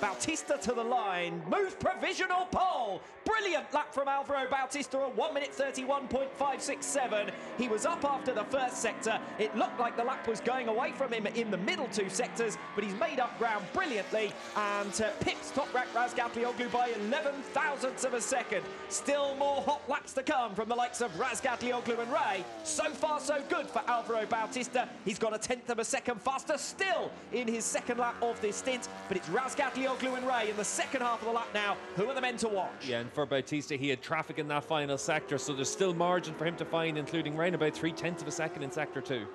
Bautista to the line, moves provisional pole. Brilliant lap from Alvaro Bautista, a 1 minute 31.567. He was up after the first sector. It looked like the lap was going away from him in the middle two sectors, but he's made up ground brilliantly and pips Toprak Razgatlioglu by 11 thousandths of a second. Still more hot laps to come from the likes of Razgatlioglu and Ray. So far so good for Alvaro Bautista. He's got a 10th of a second faster still in his second lap of this stint, but it's Razgatlioglu and Ray in the second half of the lap now who are the men to watch. Yeah, and for Bautista, he had traffic in that final sector, so there's still margin for him to find, including Rain, about 3/10 of a second in sector 2.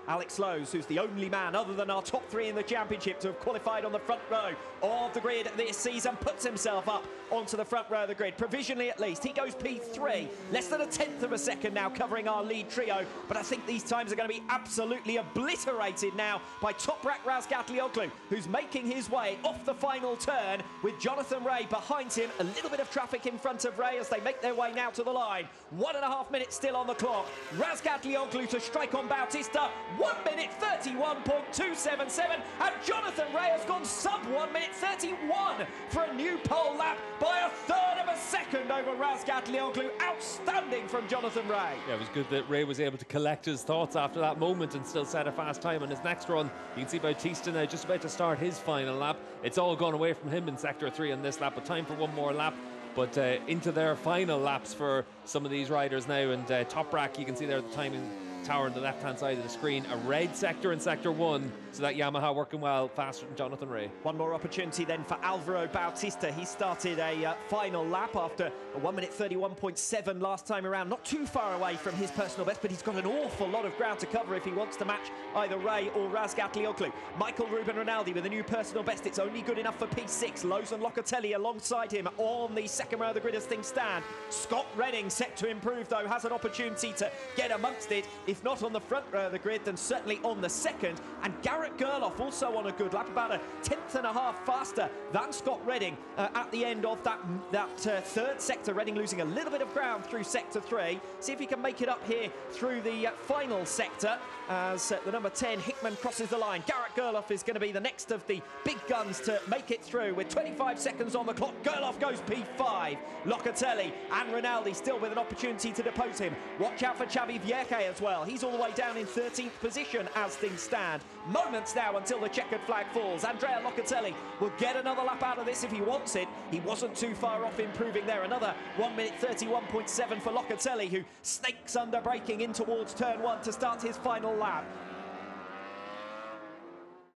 Alex Lowe's, who's the only man other than our top three in the championship to have qualified on the front row of the grid this season, puts himself up onto the front row of the grid, provisionally at least. He goes P3, less than a 10th of a second now covering our lead trio, but I think these times are going to be absolutely obliterated now by Toprak Razgatlioglu, who's making his way off the final turn with Jonathan Ray behind him. A little bit of traffic in front of Ray as they make their way now to the line. 1.5 minutes still on the clock. Razgatlioglu to strike on Bautista. 1 minute 31.277, and Jonathan Ray has gone sub 1 minute 31 for a new pole lap by a third of a second over Razgatlioglu. Outstanding from Jonathan Ray. Yeah, it was good that Ray was able to collect his thoughts after that moment and still set a fast time on his next run. You can see Bautista now just about to start his final lap. It's all gone away from him in sector 3 on this lap, but time for one more lap. But into their final laps for some of these riders now, and Toprak, you can see there the timing tower on the left hand side of the screen, a red sector in sector 1, so that Yamaha working well, faster than Jonathan Ray. One more opportunity then for Alvaro Bautista. He started a final lap after a 1 minute 31.7 last time around, not too far away from his personal best, but he's got an awful lot of ground to cover if he wants to match either Ray or Razgatlioglu. Michael Ruben Rinaldi with a new personal best. It's only good enough for P6. Lowe's and Locatelli alongside him on the second row of the grid as things stand. Scott Redding set to improve though, has an opportunity to get amongst it. If not on the front row of the grid, then certainly on the second. And Garrett Gerloff also on a good lap, about a 10th and a half faster than Scott Redding at the end of that third sector. Redding losing a little bit of ground through sector 3. See if he can make it up here through the final sector as the number 10 Hickman crosses the line. Garrett Gerloff is going to be the next of the big guns to make it through with 25 seconds on the clock. Gerloff goes P5. Locatelli and Rinaldi still with an opportunity to depose him. Watch out for Xavi Vierque as well. He's all the way down in 13th position as things stand. Moments now until the checkered flag falls. Andrea Locatelli will get another lap out of this if he wants it. He wasn't too far off improving there. Another 1 minute 31.7 for Locatelli, who snakes under braking in towards turn 1 to start his final lap.